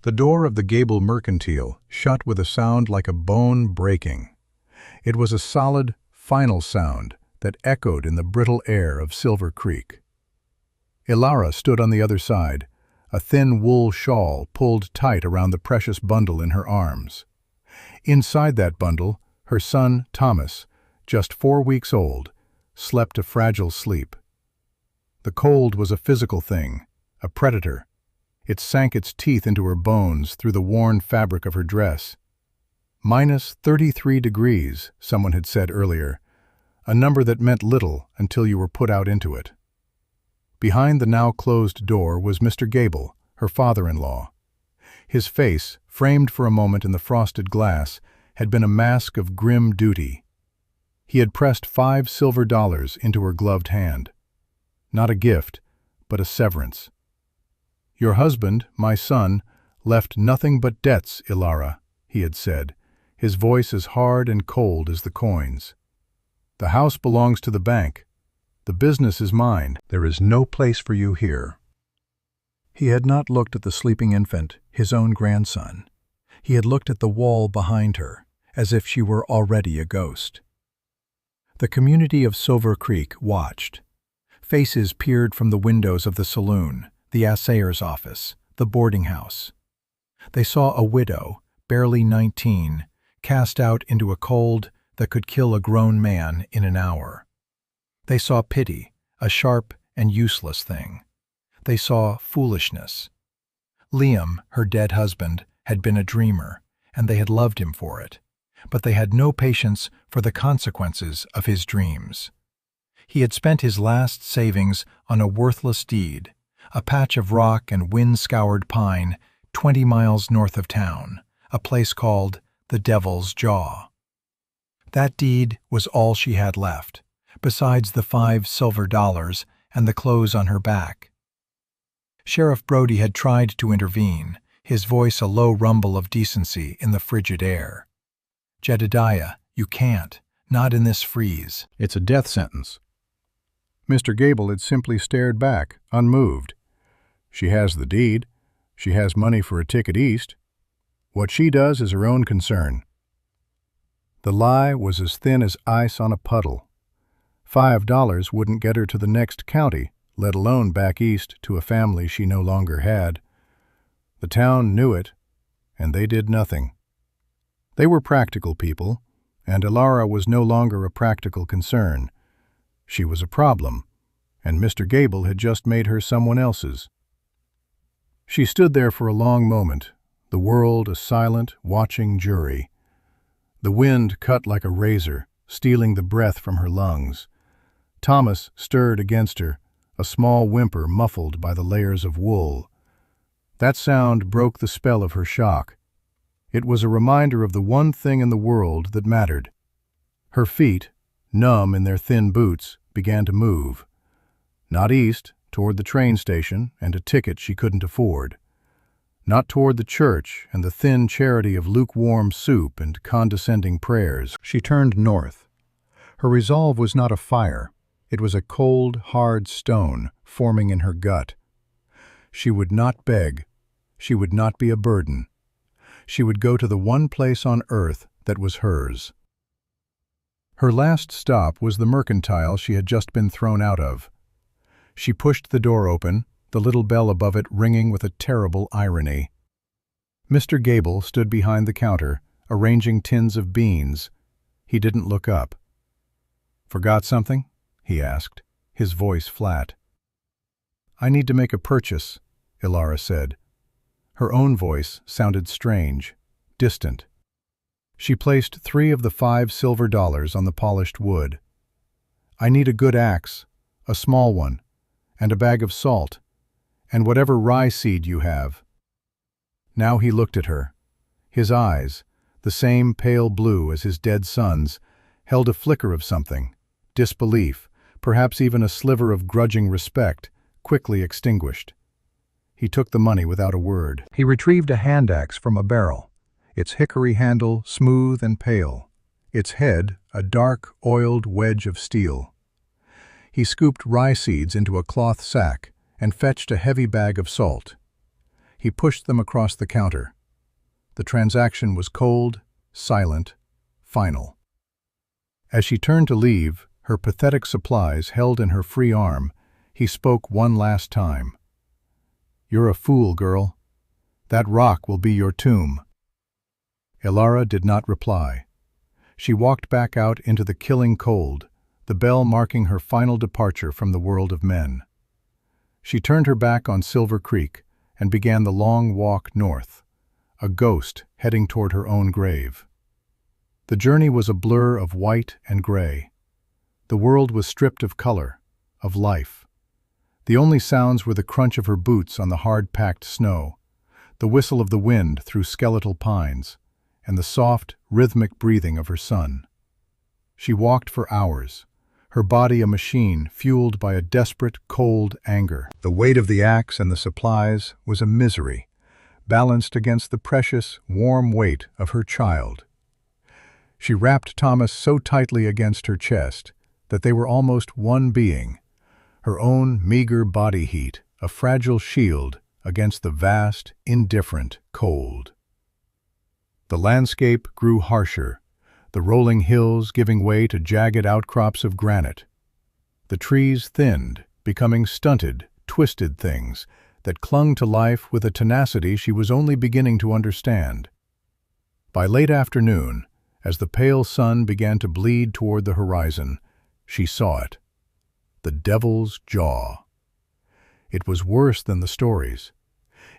The door of the Gable Mercantile shut with a sound like a bone breaking. It was a solid, final sound that echoed in the brittle air of Silver Creek. Ilara stood on the other side, a thin wool shawl pulled tight around the precious bundle in her arms. Inside that bundle, her son, Thomas, just 4 weeks old, slept a fragile sleep. The cold was a physical thing, a predator. It sank its teeth into her bones through the worn fabric of her dress. -33 degrees, someone had said earlier, a number that meant little until you were put out into it. Behind the now closed door was Mr. Gable, her father-in-law. His face, framed for a moment in the frosted glass, had been a mask of grim duty. He had pressed $5 silver into her gloved hand. Not a gift, but a severance. "Your husband, my son, left nothing but debts, Ilara," he had said, his voice as hard and cold as the coins. "The house belongs to the bank. The business is mine. There is no place for you here." He had not looked at the sleeping infant, his own grandson. He had looked at the wall behind her, as if she were already a ghost. The community of Silver Creek watched. Faces peered from the windows of the saloon, the assayer's office, the boarding house. They saw a widow, barely 19, cast out into a cold that could kill a grown man in an hour. They saw pity, a sharp and useless thing. They saw foolishness. Liam, her dead husband, had been a dreamer, and they had loved him for it, but they had no patience for the consequences of his dreams. He had spent his last savings on a worthless deed, a patch of rock and wind-scoured pine 20 miles north of town, a place called the Devil's Jaw. That deed was all she had left, besides the $5 silver and the clothes on her back. Sheriff Brody had tried to intervene, his voice a low rumble of decency in the frigid air. "Jedediah, you can't, not in this freeze. It's a death sentence." Mr. Gable had simply stared back, unmoved. "She has the deed. She has money for a ticket east. What she does is her own concern." The lie was as thin as ice on a puddle. $5 wouldn't get her to the next county, let alone back east to a family she no longer had. The town knew it, and they did nothing. They were practical people, and Ilara was no longer a practical concern. She was a problem, and Mr. Gable had just made her someone else's. She stood there for a long moment, the world a silent, watching jury. The wind cut like a razor, stealing the breath from her lungs. Thomas stirred against her, a small whimper muffled by the layers of wool. That sound broke the spell of her shock. It was a reminder of the one thing in the world that mattered. Her feet, numb in their thin boots, began to move. Not east, toward the train station and a ticket she couldn't afford. Not toward the church and the thin charity of lukewarm soup and condescending prayers. She turned north. Her resolve was not a fire. It was a cold, hard stone forming in her gut. She would not beg. She would not be a burden. She would go to the one place on earth that was hers. Her last stop was the mercantile she had just been thrown out of. She pushed the door open, the little bell above it ringing with a terrible irony. Mr. Gable stood behind the counter, arranging tins of beans. He didn't look up. "Forgot something?" he asked, his voice flat. "I need to make a purchase," Ilara said. Her own voice sounded strange, distant. She placed 3 of the $5 silver on the polished wood. "I need a good axe, a small one, and a bag of salt, and whatever rye seed you have." Now he looked at her. His eyes, the same pale blue as his dead son's, held a flicker of something, disbelief, perhaps even a sliver of grudging respect, quickly extinguished. He took the money without a word. He retrieved a hand axe from a barrel, its hickory handle smooth and pale, its head a dark, oiled wedge of steel. He scooped rye seeds into a cloth sack and fetched a heavy bag of salt. He pushed them across the counter. The transaction was cold, silent, final. As she turned to leave, her pathetic supplies held in her free arm, he spoke one last time. "You're a fool, girl. That rock will be your tomb." Elara did not reply. She walked back out into the killing cold, the bell marking her final departure from the world of men. She turned her back on Silver Creek and began the long walk north, a ghost heading toward her own grave. The journey was a blur of white and gray. The world was stripped of color, of life. The only sounds were the crunch of her boots on the hard-packed snow, the whistle of the wind through skeletal pines, and the soft, rhythmic breathing of her son. She walked for hours, her body a machine fueled by a desperate, cold anger. The weight of the axe and the supplies was a misery, balanced against the precious, warm weight of her child. She wrapped Thomas so tightly against her chest that they were almost one being, her own meager body heat, a fragile shield against the vast, indifferent cold. The landscape grew harsher, the rolling hills giving way to jagged outcrops of granite. The trees thinned, becoming stunted, twisted things that clung to life with a tenacity she was only beginning to understand. By late afternoon, as the pale sun began to bleed toward the horizon, she saw it. The Devil's Jaw. It was worse than the stories.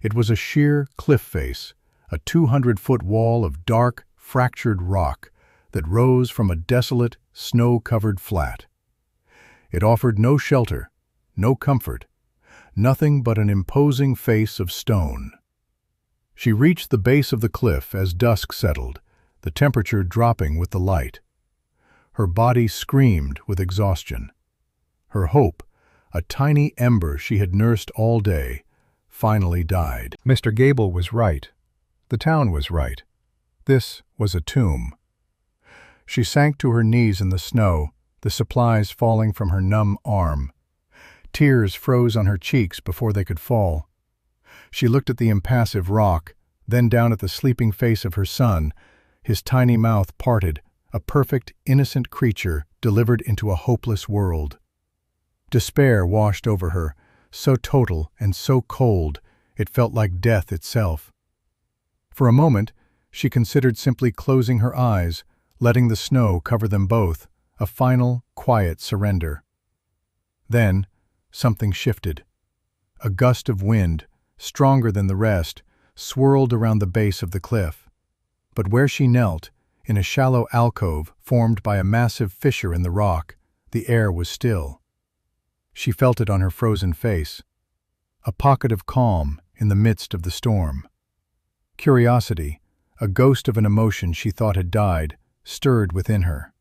It was a sheer cliff face, a 200-foot wall of dark, fractured rock that rose from a desolate, snow-covered flat. It offered no shelter, no comfort, nothing but an imposing face of stone. She reached the base of the cliff as dusk settled, the temperature dropping with the light. Her body screamed with exhaustion. Her hope, a tiny ember she had nursed all day, finally died. Mr. Gable was right. The town was right. This was a tomb. She sank to her knees in the snow, the supplies falling from her numb arm. Tears froze on her cheeks before they could fall. She looked at the impassive rock, then down at the sleeping face of her son, his tiny mouth parted, a perfect, innocent creature delivered into a hopeless world. Despair washed over her, so total and so cold it felt like death itself. For a moment, she considered simply closing her eyes, letting the snow cover them both, a final, quiet surrender. Then, something shifted. A gust of wind, stronger than the rest, swirled around the base of the cliff. But where she knelt, in a shallow alcove formed by a massive fissure in the rock, the air was still. She felt it on her frozen face. A pocket of calm in the midst of the storm. Curiosity, a ghost of an emotion she thought had died, stirred within her.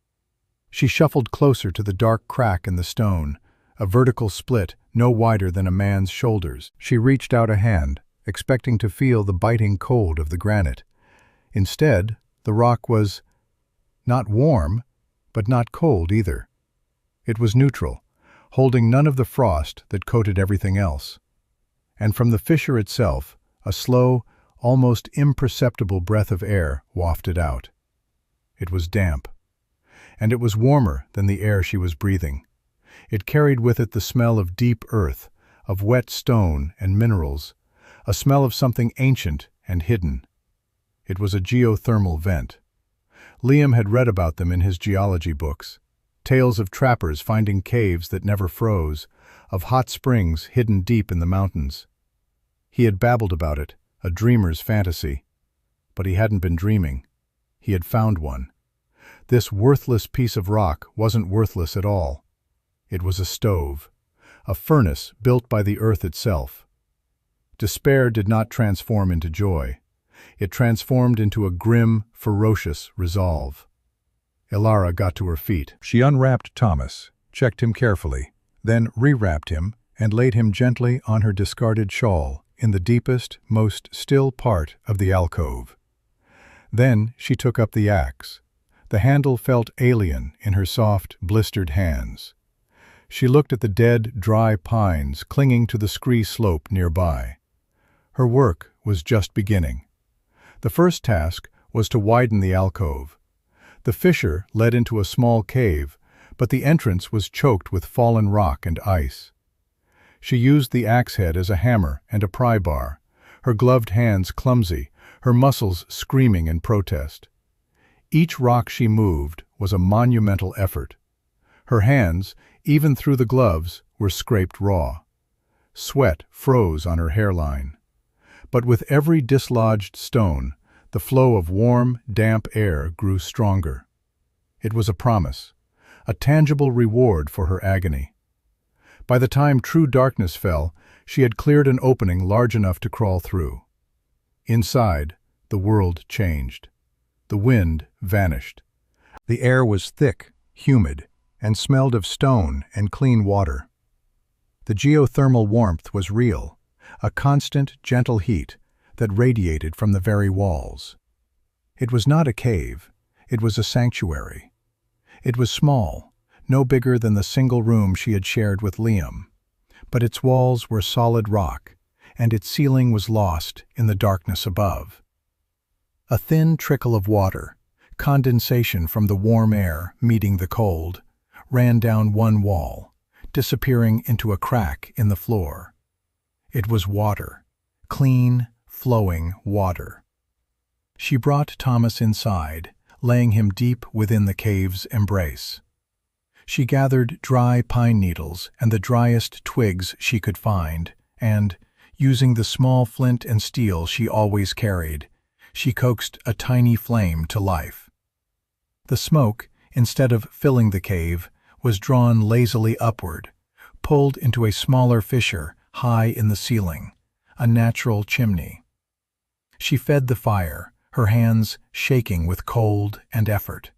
She shuffled closer to the dark crack in the stone, a vertical split no wider than a man's shoulders. She reached out a hand, expecting to feel the biting cold of the granite. Instead, the rock was not warm, but not cold either. It was neutral, holding none of the frost that coated everything else. And from the fissure itself, a slow, almost imperceptible breath of air wafted out. It was damp. And it was warmer than the air she was breathing. It carried with it the smell of deep earth, of wet stone and minerals, a smell of something ancient and hidden. It was a geothermal vent. Liam had read about them in his geology books, tales of trappers finding caves that never froze, of hot springs hidden deep in the mountains. He had babbled about it, a dreamer's fantasy. But he hadn't been dreaming. He had found one. This worthless piece of rock wasn't worthless at all. It was a stove, a furnace built by the earth itself. Despair did not transform into joy. It transformed into a grim, ferocious resolve. Elara got to her feet. She unwrapped Thomas, checked him carefully, then rewrapped him and laid him gently on her discarded shawl in the deepest, most still part of the alcove. Then she took up the axe. The handle felt alien in her soft, blistered hands. She looked at the dead, dry pines clinging to the scree slope nearby. Her work was just beginning. The first task was to widen the alcove. The fissure led into a small cave, but the entrance was choked with fallen rock and ice. She used the axe head as a hammer and a pry bar, her gloved hands clumsy, her muscles screaming in protest. Each rock she moved was a monumental effort. Her hands, even through the gloves, were scraped raw. Sweat froze on her hairline. But with every dislodged stone, the flow of warm, damp air grew stronger. It was a promise, a tangible reward for her agony. By the time true darkness fell, she had cleared an opening large enough to crawl through. Inside, the world changed. The wind vanished. The air was thick, humid, and smelled of stone and clean water. The geothermal warmth was real, a constant, gentle heat that radiated from the very walls. It was not a cave, it was a sanctuary. It was small, no bigger than the single room she had shared with Liam, but its walls were solid rock, and its ceiling was lost in the darkness above. A thin trickle of water, condensation from the warm air meeting the cold, ran down one wall, disappearing into a crack in the floor. It was water, clean, flowing water. She brought Thomas inside, laying him deep within the cave's embrace. She gathered dry pine needles and the driest twigs she could find, and, using the small flint and steel she always carried, she coaxed a tiny flame to life. The smoke, instead of filling the cave, was drawn lazily upward, pulled into a smaller fissure high in the ceiling, a natural chimney. She fed the fire, her hands shaking with cold and effort.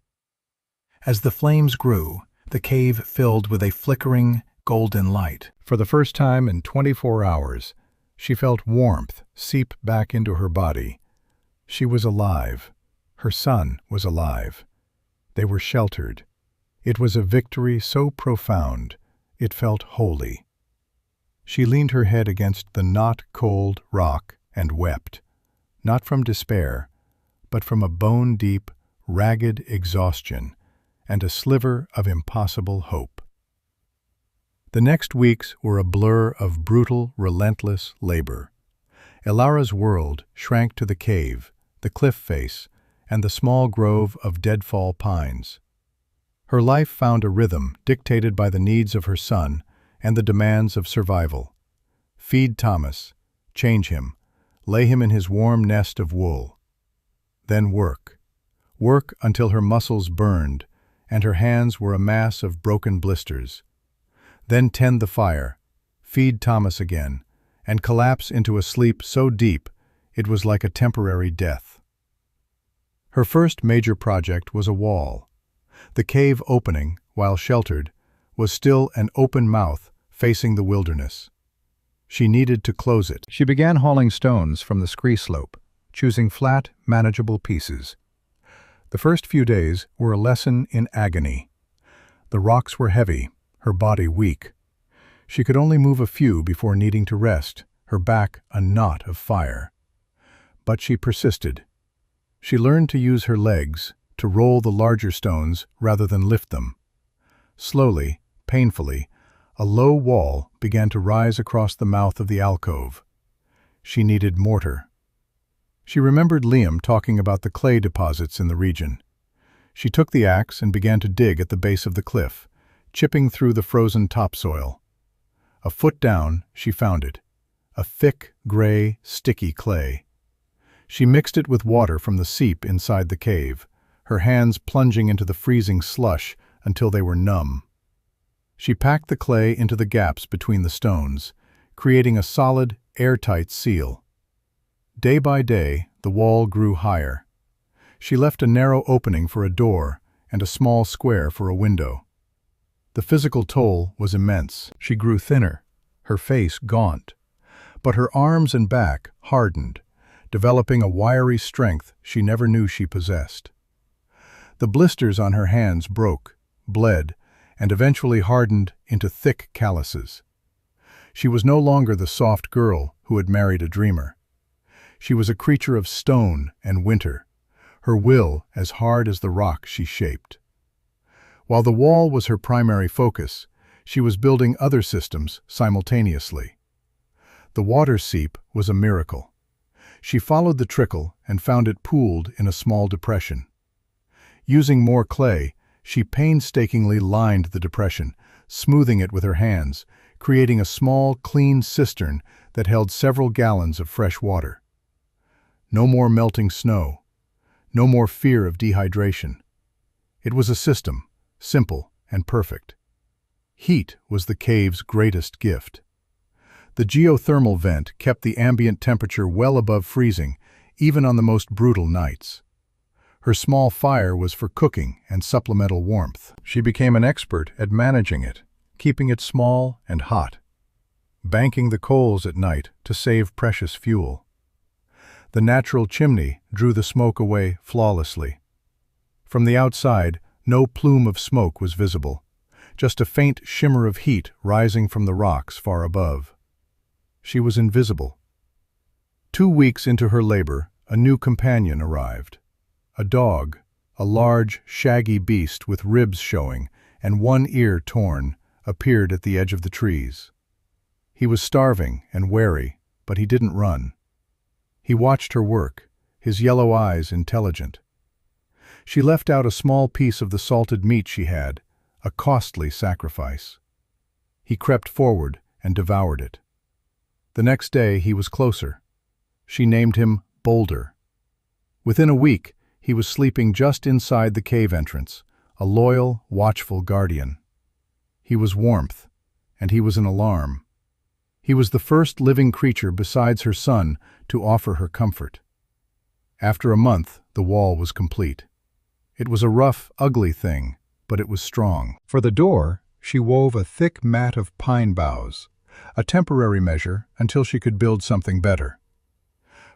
As the flames grew, the cave filled with a flickering, golden light. For the first time in 24 hours, she felt warmth seep back into her body. She was alive. Her son was alive. They were sheltered. It was a victory so profound, it felt holy. She leaned her head against the not-cold rock and wept, not from despair, but from a bone-deep, ragged exhaustion and a sliver of impossible hope. The next weeks were a blur of brutal, relentless labor. Elara's world shrank to the cave, the cliff face, and the small grove of deadfall pines. Her life found a rhythm dictated by the needs of her son and the demands of survival. Feed Thomas, change him, lay him in his warm nest of wool. Then work. Work until her muscles burned and her hands were a mass of broken blisters. Then tend the fire, feed Thomas again, and collapse into a sleep so deep it was like a temporary death. Her first major project was a wall. The cave opening, while sheltered, was still an open mouth facing the wilderness. She needed to close it. She began hauling stones from the scree slope, choosing flat, manageable pieces. The first few days were a lesson in agony. The rocks were heavy, her body weak. She could only move a few before needing to rest, her back a knot of fire. But she persisted. She learned to use her legs, to roll the larger stones rather than lift them. Slowly, painfully, a low wall began to rise across the mouth of the alcove. She needed mortar. She remembered Liam talking about the clay deposits in the region. She took the axe and began to dig at the base of the cliff, chipping through the frozen topsoil. A foot down, she found it, a thick, gray, sticky clay. She mixed it with water from the seep inside the cave, her hands plunging into the freezing slush until they were numb. She packed the clay into the gaps between the stones, creating a solid, airtight seal. Day by day, the wall grew higher. She left a narrow opening for a door and a small square for a window. The physical toll was immense. She grew thinner, her face gaunt, but her arms and back hardened, developing a wiry strength she never knew she possessed. The blisters on her hands broke, bled, and eventually hardened into thick calluses. She was no longer the soft girl who had married a dreamer. She was a creature of stone and winter, her will as hard as the rock she shaped. While the wall was her primary focus, she was building other systems simultaneously. The water seep was a miracle. She followed the trickle and found it pooled in a small depression. Using more clay, she painstakingly lined the depression, smoothing it with her hands, creating a small, clean cistern that held several gallons of fresh water. No more melting snow. No more fear of dehydration. It was a system, simple and perfect. Heat was the cave's greatest gift. The geothermal vent kept the ambient temperature well above freezing, even on the most brutal nights. Her small fire was for cooking and supplemental warmth. She became an expert at managing it, keeping it small and hot, banking the coals at night to save precious fuel. The natural chimney drew the smoke away flawlessly. From the outside, no plume of smoke was visible, just a faint shimmer of heat rising from the rocks far above. She was invisible. 2 weeks into her labor, a new companion arrived. A dog, a large, shaggy beast with ribs showing and one ear torn, appeared at the edge of the trees. He was starving and wary, but he didn't run. He watched her work, his yellow eyes intelligent. She left out a small piece of the salted meat she had, a costly sacrifice. He crept forward and devoured it. The next day he was closer. She named him Boulder. Within a week, he was sleeping just inside the cave entrance, a loyal, watchful guardian. He was warmth, and he was an alarm. He was the first living creature besides her son to offer her comfort. After a month, the wall was complete. It was a rough, ugly thing, but it was strong. For the door, she wove a thick mat of pine boughs, a temporary measure until she could build something better.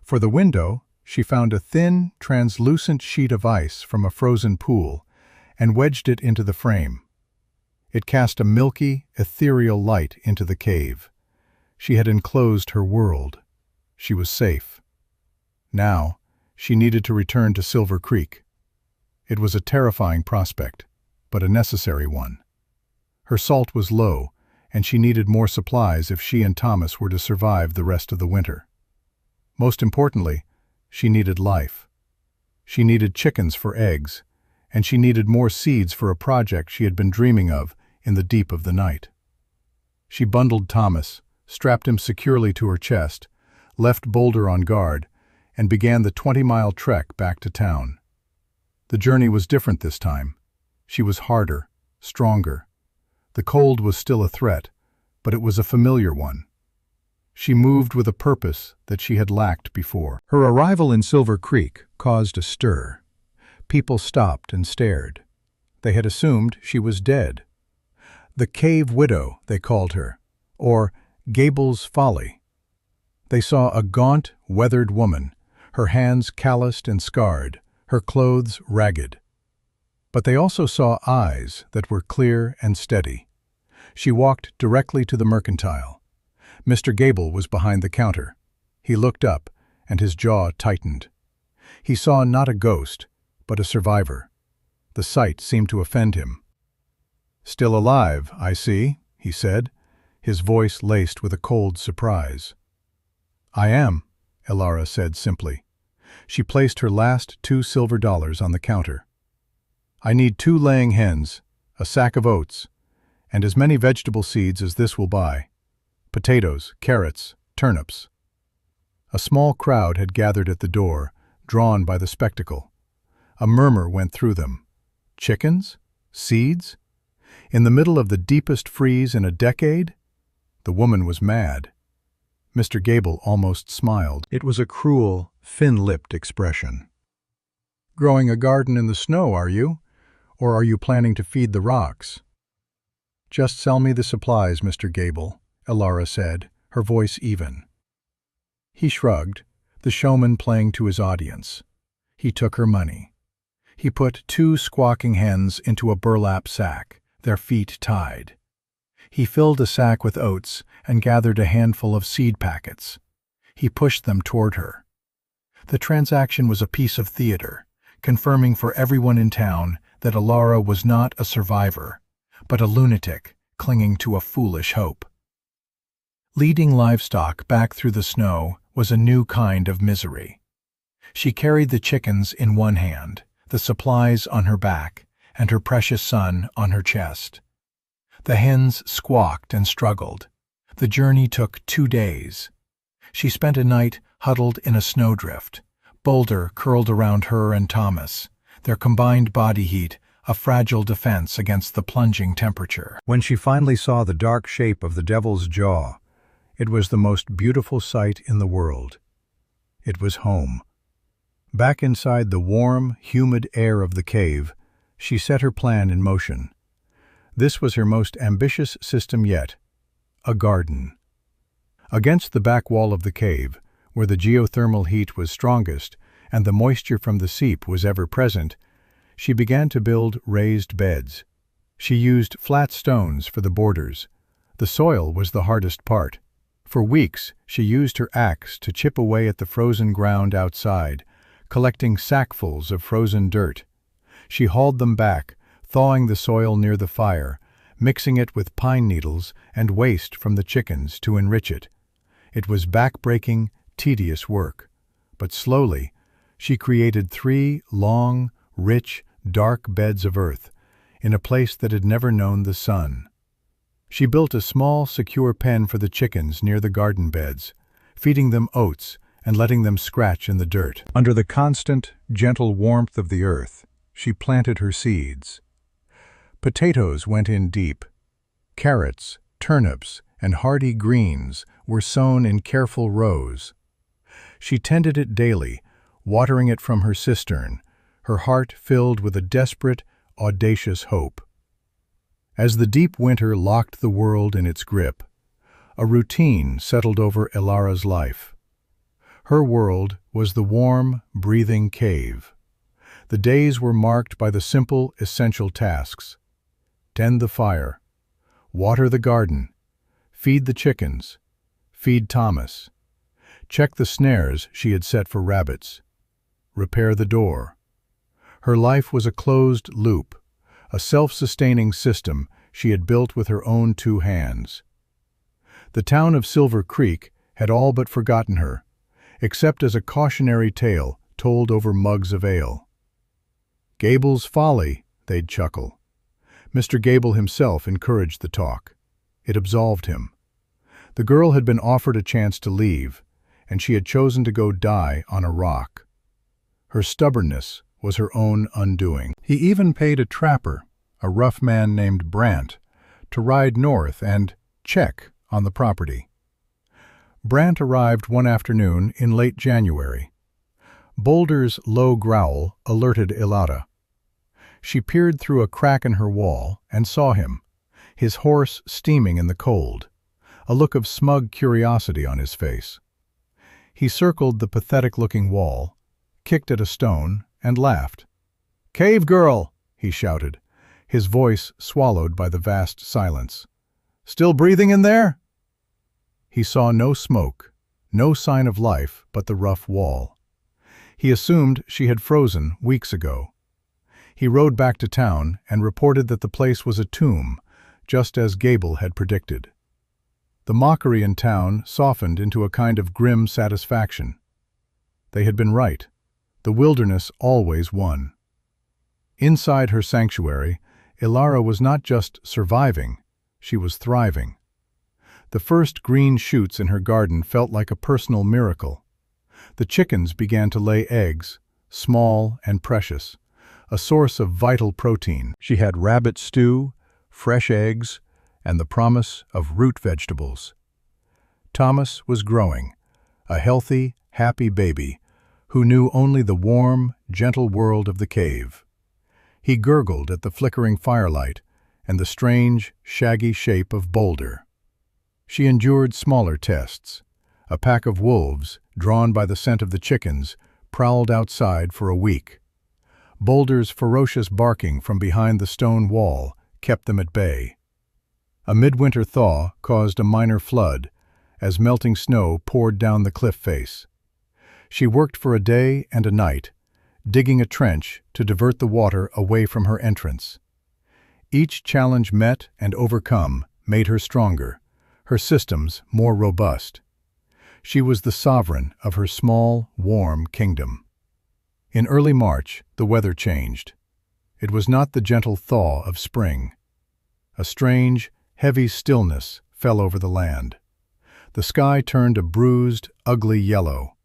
For the window, she found a thin, translucent sheet of ice from a frozen pool and wedged it into the frame. It cast a milky, ethereal light into the cave. She had enclosed her world. She was safe. Now, she needed to return to Silver Creek. It was a terrifying prospect, but a necessary one. Her salt was low, and she needed more supplies if she and Thomas were to survive the rest of the winter. Most importantly, she needed life. She needed chickens for eggs, and she needed more seeds for a project she had been dreaming of in the deep of the night. She bundled Thomas, strapped him securely to her chest, left Boulder on guard, and began the 20-mile trek back to town. The journey was different this time. She was harder, stronger. The cold was still a threat, but it was a familiar one. She moved with a purpose that she had lacked before. Her arrival in Silver Creek caused a stir. People stopped and stared. They had assumed she was dead. The Cave Widow, they called her, or Gable's Folly. They saw a gaunt, weathered woman, her hands calloused and scarred, her clothes ragged. But they also saw eyes that were clear and steady. She walked directly to the mercantile. Mr. Gable was behind the counter. He looked up, and his jaw tightened. He saw not a ghost, but a survivor. The sight seemed to offend him. "Still alive, I see," he said, his voice laced with a cold surprise. "I am," Elara said simply. She placed her last 2 silver dollars on the counter. "I need 2 laying hens, a sack of oats, and as many vegetable seeds as this will buy. Potatoes, carrots, turnips." A small crowd had gathered at the door, drawn by the spectacle. A murmur went through them. Chickens? Seeds? In the middle of the deepest freeze in a decade? The woman was mad. Mr. Gable almost smiled. It was a cruel, thin-lipped expression. "Growing a garden in the snow, are you? Or are you planning to feed the rocks?" "Just sell me the supplies, Mr. Gable," Elara said, her voice even. He shrugged, the showman playing to his audience. He took her money. He put 2 squawking hens into a burlap sack, their feet tied. He filled a sack with oats and gathered a handful of seed packets. He pushed them toward her. The transaction was a piece of theater, confirming for everyone in town that Elara was not a survivor, but a lunatic clinging to a foolish hope. Leading livestock back through the snow was a new kind of misery. She carried the chickens in one hand, the supplies on her back, and her precious son on her chest. The hens squawked and struggled. The journey took 2 days. She spent a night huddled in a snowdrift, Boulder curled around her and Thomas, their combined body heat a fragile defense against the plunging temperature. When she finally saw the dark shape of the devil's jaw, it was the most beautiful sight in the world. It was home. Back inside the warm, humid air of the cave, she set her plan in motion. This was her most ambitious system yet: a garden. Against the back wall of the cave, where the geothermal heat was strongest and the moisture from the seep was ever present, she began to build raised beds. She used flat stones for the borders. The soil was the hardest part. For weeks, she used her axe to chip away at the frozen ground outside, collecting sackfuls of frozen dirt. She hauled them back, thawing the soil near the fire, mixing it with pine needles and waste from the chickens to enrich it. It was back-breaking, tedious work. But slowly, she created 3 long, rich, dark beds of earth, in a place that had never known the sun. She built a small, secure pen for the chickens near the garden beds, feeding them oats and letting them scratch in the dirt. Under the constant, gentle warmth of the earth, she planted her seeds. Potatoes went in deep. Carrots, turnips, and hardy greens were sown in careful rows. She tended it daily, watering it from her cistern, her heart filled with a desperate, audacious hope. As the deep winter locked the world in its grip, a routine settled over Elara's life. Her world was the warm, breathing cave. The days were marked by the simple, essential tasks: tend the fire, water the garden, feed the chickens, feed Thomas, check the snares she had set for rabbits, repair the door. Her life was a closed loop, a self-sustaining system she had built with her own 2 hands. The town of Silver Creek had all but forgotten her, except as a cautionary tale told over mugs of ale. Gable's folly, they'd chuckle. Mr. Gable himself encouraged the talk. It absolved him. The girl had been offered a chance to leave, and she had chosen to go die on a rock. Her stubbornness was her own undoing. He even paid a trapper, a rough man named Brant, to ride north and check on the property. Brant arrived one afternoon in late January. Boulder's low growl alerted Elara. She peered through a crack in her wall and saw him, his horse steaming in the cold, a look of smug curiosity on his face. He circled the pathetic-looking wall, kicked at a stone, and laughed. "Cave girl!" he shouted, his voice swallowed by the vast silence. "Still breathing in there?" He saw no smoke, no sign of life but the rough wall. He assumed she had frozen weeks ago. He rode back to town and reported that the place was a tomb, just as Gable had predicted. The mockery in town softened into a kind of grim satisfaction. They had been right. The wilderness always won. Inside her sanctuary, Elara was not just surviving, she was thriving. The first green shoots in her garden felt like a personal miracle. The chickens began to lay eggs, small and precious, a source of vital protein. She had rabbit stew, fresh eggs, and the promise of root vegetables. Thomas was growing, a healthy, happy baby who knew only the warm, gentle world of the cave. He gurgled at the flickering firelight and the strange, shaggy shape of Boulder. She endured smaller tests. A pack of wolves, drawn by the scent of the chickens, prowled outside for a week. Boulder's ferocious barking from behind the stone wall kept them at bay. A midwinter thaw caused a minor flood as melting snow poured down the cliff face. She worked for a day and a night, digging a trench to divert the water away from her entrance. Each challenge met and overcome made her stronger, her systems more robust. She was the sovereign of her small, warm kingdom. In early March, the weather changed. It was not the gentle thaw of spring. A strange, heavy stillness fell over the land. The sky turned a bruised, ugly yellow.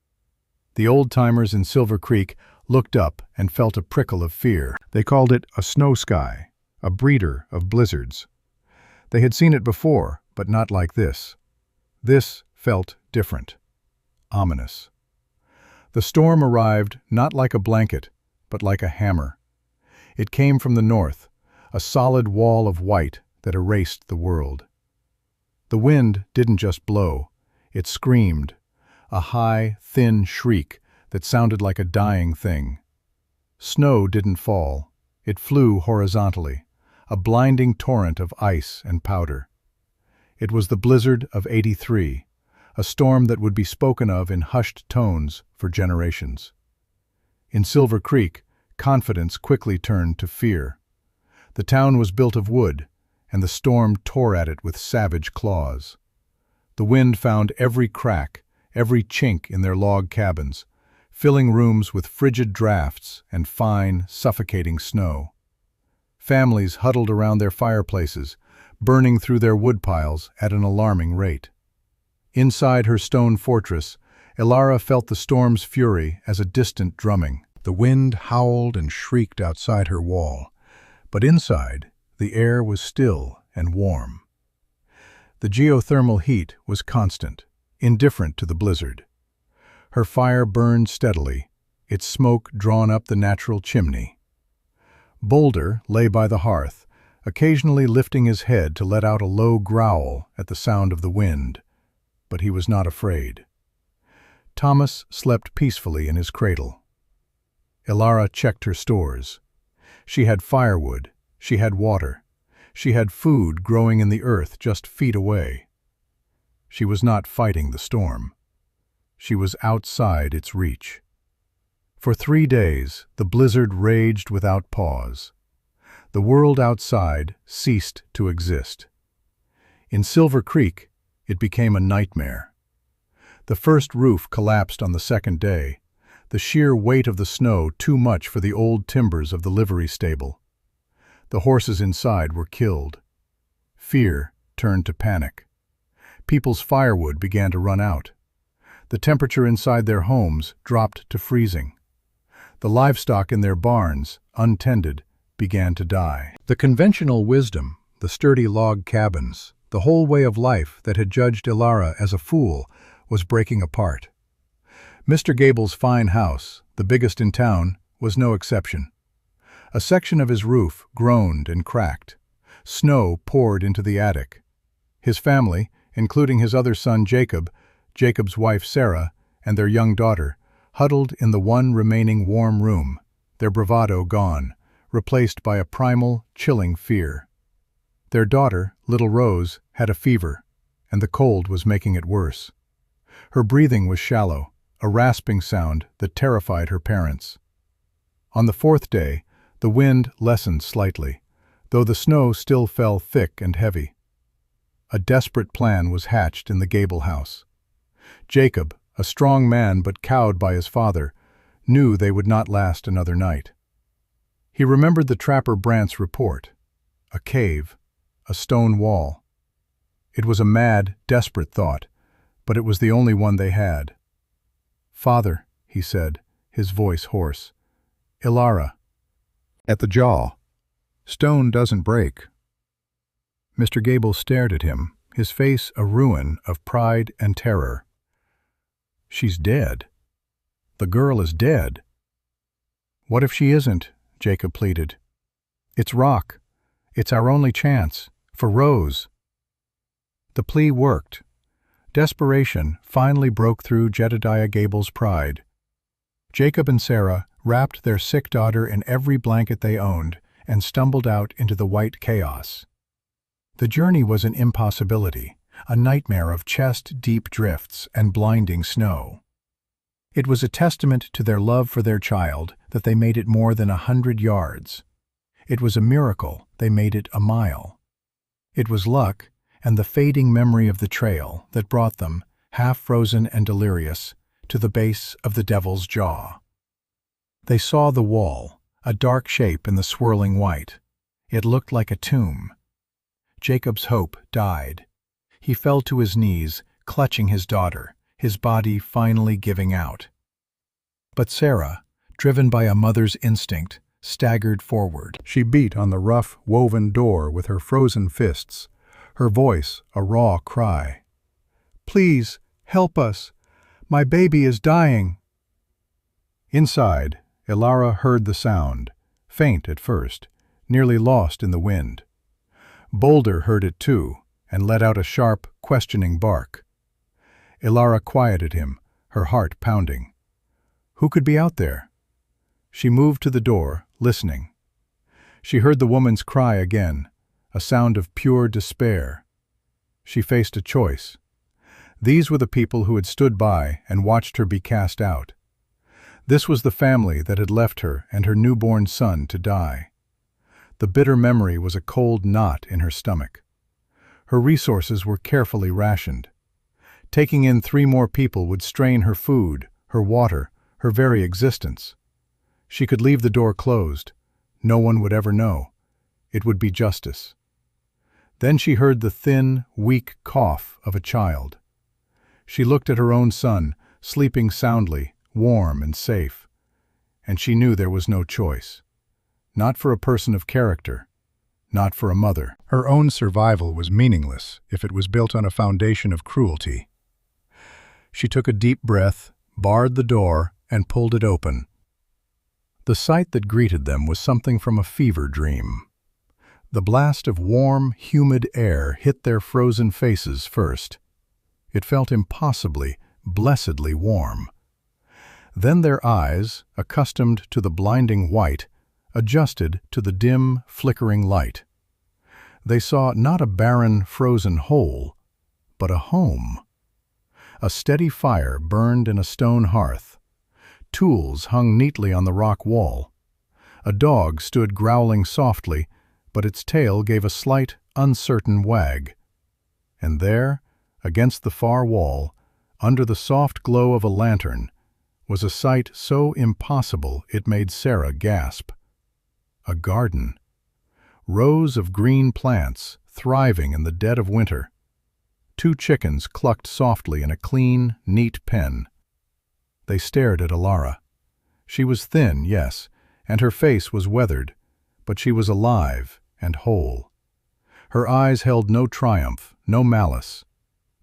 The old-timers in Silver Creek looked up and felt a prickle of fear. They called it a snow sky, a breeder of blizzards. They had seen it before, but not like this. This felt different, ominous. The storm arrived not like a blanket, but like a hammer. It came from the north, a solid wall of white that erased the world. The wind didn't just blow, it screamed, a high, thin shriek that sounded like a dying thing. Snow didn't fall, it flew horizontally, a blinding torrent of ice and powder. It was the blizzard of '83, a storm that would be spoken of in hushed tones for generations. In Silver Creek, confidence quickly turned to fear. The town was built of wood, and the storm tore at it with savage claws. The wind found every crack, every chink in their log cabins, filling rooms with frigid drafts and fine, suffocating snow. Families huddled around their fireplaces, burning through their woodpiles at an alarming rate. Inside her stone fortress, Elara felt the storm's fury as a distant drumming. The wind howled and shrieked outside her wall, but inside, the air was still and warm. The geothermal heat was constant, indifferent to the blizzard. Her fire burned steadily, its smoke drawn up the natural chimney. Boulder lay by the hearth, occasionally lifting his head to let out a low growl at the sound of the wind, but he was not afraid. Thomas slept peacefully in his cradle. Elara checked her stores. She had firewood, she had water, she had food growing in the earth just feet away. She was not fighting the storm. She was outside its reach. For 3 days, the blizzard raged without pause. The world outside ceased to exist. In Silver Creek, it became a nightmare. The first roof collapsed on the second day, the sheer weight of the snow too much for the old timbers of the livery stable. The horses inside were killed. Fear turned to panic. People's firewood began to run out. The temperature inside their homes dropped to freezing. The livestock in their barns, untended, began to die. The conventional wisdom, the sturdy log cabins, the whole way of life that had judged Elara as a fool, was breaking apart. Mr. Gable's fine house, the biggest in town, was no exception. A section of his roof groaned and cracked. Snow poured into the attic. His family, including his other son Jacob, Jacob's wife Sarah, and their young daughter, huddled in the one remaining warm room, their bravado gone, replaced by a primal, chilling fear. Their daughter, little Rose, had a fever, and the cold was making it worse. Her breathing was shallow, a rasping sound that terrified her parents. On the 4th day, the wind lessened slightly, though the snow still fell thick and heavy. A desperate plan was hatched in the Gable house. Jacob, a strong man but cowed by his father, knew they would not last another night. He remembered the trapper Brant's report. A cave, a stone wall. It was a mad, desperate thought, but it was the only one they had. "Father," he said, his voice hoarse. "Elara." "At the jaw. Stone doesn't break." Mr. Gable stared at him, his face a ruin of pride and terror. "She's dead. The girl is dead." "What if she isn't?" Jacob pleaded. "It's rock. It's our only chance. For Rose." The plea worked. Desperation finally broke through Jedediah Gable's pride. Jacob and Sarah wrapped their sick daughter in every blanket they owned and stumbled out into the white chaos. The journey was an impossibility, a nightmare of chest-deep drifts and blinding snow. It was a testament to their love for their child that they made it more than 100 yards. It was a miracle they made it a mile. It was luck and the fading memory of the trail that brought them, half-frozen and delirious, to the base of the Devil's Jaw. They saw the wall, a dark shape in the swirling white. It looked like a tomb. Jacob's hope died. He fell to his knees, clutching his daughter, his body finally giving out. But Sarah, driven by a mother's instinct, staggered forward. She beat on the rough, woven door with her frozen fists, her voice a raw cry. "Please, help us! My baby is dying!" Inside, Ilara heard the sound, faint at first, nearly lost in the wind. Boulder heard it too, and let out a sharp, questioning bark. Ilara quieted him, her heart pounding. Who could be out there? She moved to the door, listening. She heard the woman's cry again, a sound of pure despair. She faced a choice. These were the people who had stood by and watched her be cast out. This was the family that had left her and her newborn son to die. The bitter memory was a cold knot in her stomach. Her resources were carefully rationed. Taking in 3 more people would strain her food, her water, her very existence. She could leave the door closed. No one would ever know. It would be justice. Then she heard the thin, weak cough of a child. She looked at her own son, sleeping soundly, warm and safe. And she knew there was no choice. Not for a person of character. Not for a mother. Her own survival was meaningless if it was built on a foundation of cruelty. She took a deep breath, barred the door, and pulled it open. The sight that greeted them was something from a fever dream. The blast of warm, humid air hit their frozen faces first. It felt impossibly, blessedly warm. Then their eyes, accustomed to the blinding white, adjusted to the dim, flickering light. They saw not a barren, frozen hole, but a home. A steady fire burned in a stone hearth. Tools hung neatly on the rock wall. A dog stood growling softly, but its tail gave a slight, uncertain wag. And there, against the far wall, under the soft glow of a lantern, was a sight so impossible it made Sarah gasp. A garden. Rows of green plants, thriving in the dead of winter. 2 chickens clucked softly in a clean, neat pen. They stared at Ilara. She was thin, yes, and her face was weathered, but she was alive and whole. Her eyes held no triumph, no malice.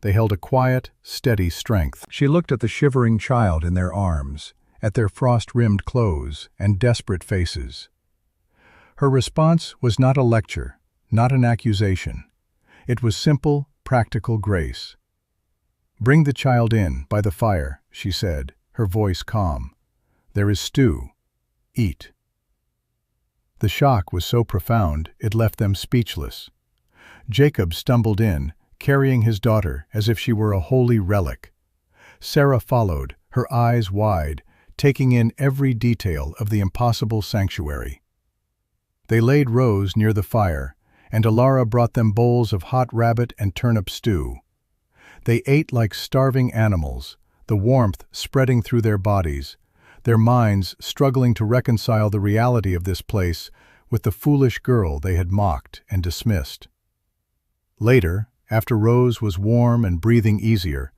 They held a quiet, steady strength. She looked at the shivering child in their arms, at their frost-rimmed clothes and desperate faces. Her response was not a lecture, not an accusation. It was simple, practical grace. "Bring the child in, by the fire," she said, her voice calm. "There is stew. Eat." The shock was so profound it left them speechless. Jacob stumbled in, carrying his daughter as if she were a holy relic. Sarah followed, her eyes wide, taking in every detail of the impossible sanctuary. They laid Rose near the fire, and Ilara brought them bowls of hot rabbit and turnip stew. They ate like starving animals, the warmth spreading through their bodies, their minds struggling to reconcile the reality of this place with the foolish girl they had mocked and dismissed. Later, after Rose was warm and breathing easier,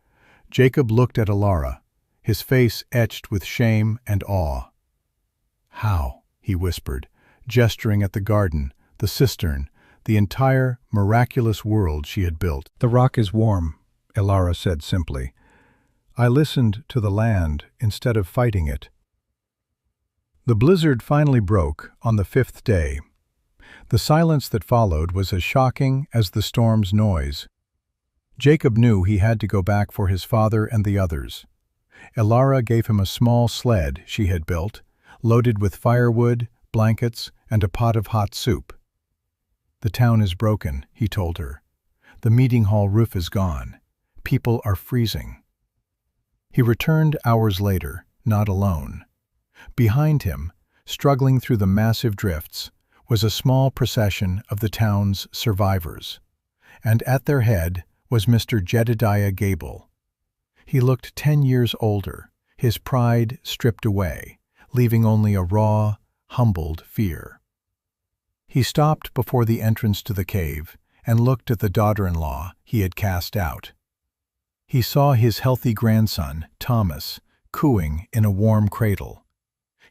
Jacob looked at Ilara, his face etched with shame and awe. "How?" he whispered, gesturing at the garden, the cistern, the entire miraculous world she had built. "The rock is warm," Ilara said simply. "I listened to the land instead of fighting it." The blizzard finally broke on the 5th day. The silence that followed was as shocking as the storm's noise. Jacob knew he had to go back for his father and the others. Ilara gave him a small sled she had built, loaded with firewood, blankets, and a pot of hot soup. "The town is broken," he told her. "The meeting hall roof is gone. People are freezing." He returned hours later, not alone. Behind him, struggling through the massive drifts, was a small procession of the town's survivors, and at their head was Mr. Jedediah Gable. He looked 10 years older, his pride stripped away, leaving only a raw, humbled fear. He stopped before the entrance to the cave and looked at the daughter-in-law he had cast out. He saw his healthy grandson, Thomas, cooing in a warm cradle.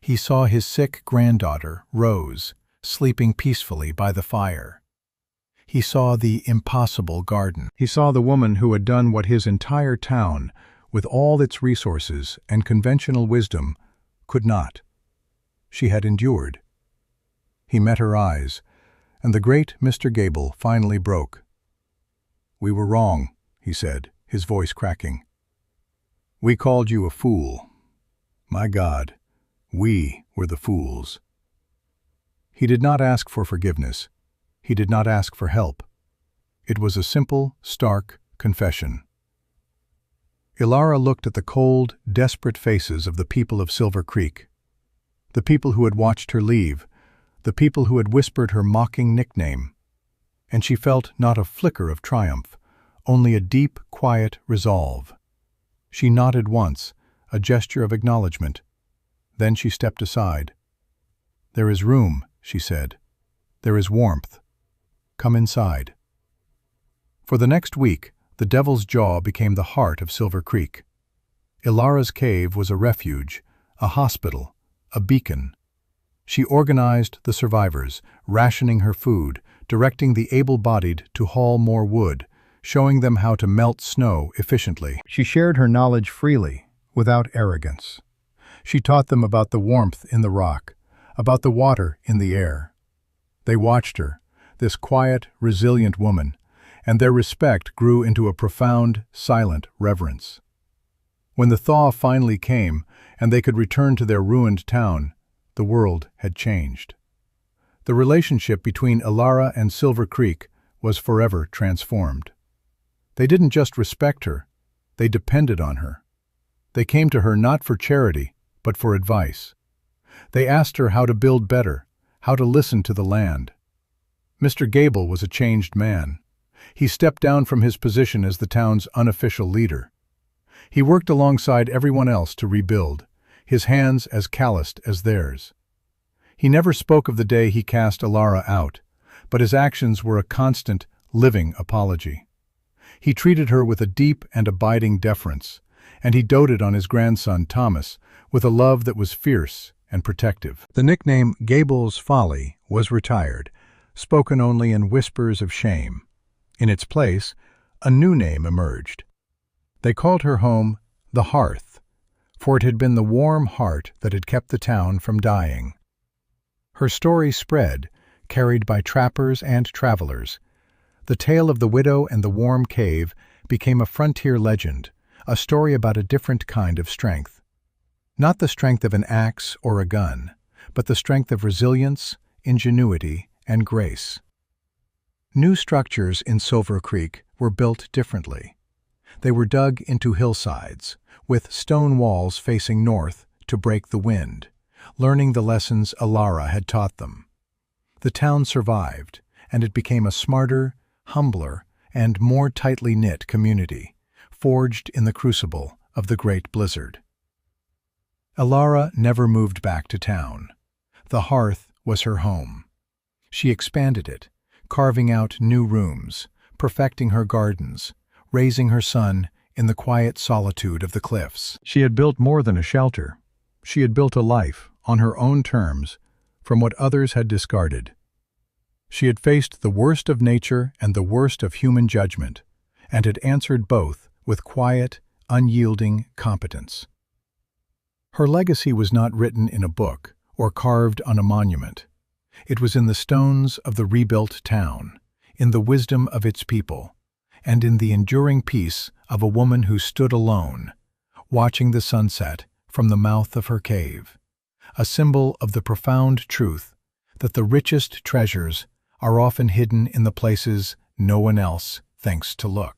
He saw his sick granddaughter, Rose, sleeping peacefully by the fire. He saw the impossible garden. He saw the woman who had done what his entire town, with all its resources and conventional wisdom, could not. She had endured. He met her eyes, and the great Mr. Gable finally broke. "We were wrong," he said, his voice cracking. "We called you a fool. My God, we were the fools." He did not ask for forgiveness. He did not ask for help. It was a simple, stark confession. Ilara looked at the cold, desperate faces of the people of Silver Creek, the people who had watched her leave, the people who had whispered her mocking nickname, and she felt not a flicker of triumph, only a deep, quiet resolve. She nodded once, a gesture of acknowledgement. Then she stepped aside. "There is room," she said. "There is warmth. Come inside." For the next week, the Devil's Jaw became the heart of Silver Creek. Ilara's cave was a refuge, a hospital, a beacon. She organized the survivors, rationing her food, directing the able-bodied to haul more wood, showing them how to melt snow efficiently. She shared her knowledge freely, without arrogance. She taught them about the warmth in the rock, about the water in the air. They watched her, this quiet, resilient woman, and their respect grew into a profound, silent reverence. When the thaw finally came, and they could return to their ruined town, the world had changed. The relationship between Ilara and Silver Creek was forever transformed. They didn't just respect her, they depended on her. They came to her not for charity, but for advice. They asked her how to build better, how to listen to the land. Mr. Gable was a changed man. He stepped down from his position as the town's unofficial leader. He worked alongside everyone else to rebuild, his hands as calloused as theirs. He never spoke of the day he cast Ilara out, but his actions were a constant, living apology. He treated her with a deep and abiding deference, and he doted on his grandson Thomas with a love that was fierce and protective. The nickname Gable's Folly was retired, spoken only in whispers of shame. In its place, a new name emerged. They called her home the Hearth, for it had been the warm heart that had kept the town from dying. Her story spread, carried by trappers and travelers. The tale of the widow and the warm cave became a frontier legend, a story about a different kind of strength. Not the strength of an axe or a gun, but the strength of resilience, ingenuity, and grace. New structures in Silver Creek were built differently. They were dug into hillsides, with stone walls facing north to break the wind, learning the lessons Ilara had taught them. The town survived, and it became a smarter, humbler, and more tightly knit community, forged in the crucible of the Great Blizzard. Ilara never moved back to town. The hearth was her home. She expanded it, carving out new rooms, perfecting her gardens, raising her son in the quiet solitude of the cliffs. She had built more than a shelter. She had built a life, on her own terms, from what others had discarded. She had faced the worst of nature and the worst of human judgment, and had answered both with quiet, unyielding competence. Her legacy was not written in a book or carved on a monument. It was in the stones of the rebuilt town, in the wisdom of its people, and in the enduring peace of a woman who stood alone, watching the sunset from the mouth of her cave, a symbol of the profound truth that the richest treasures are often hidden in the places no one else thinks to look.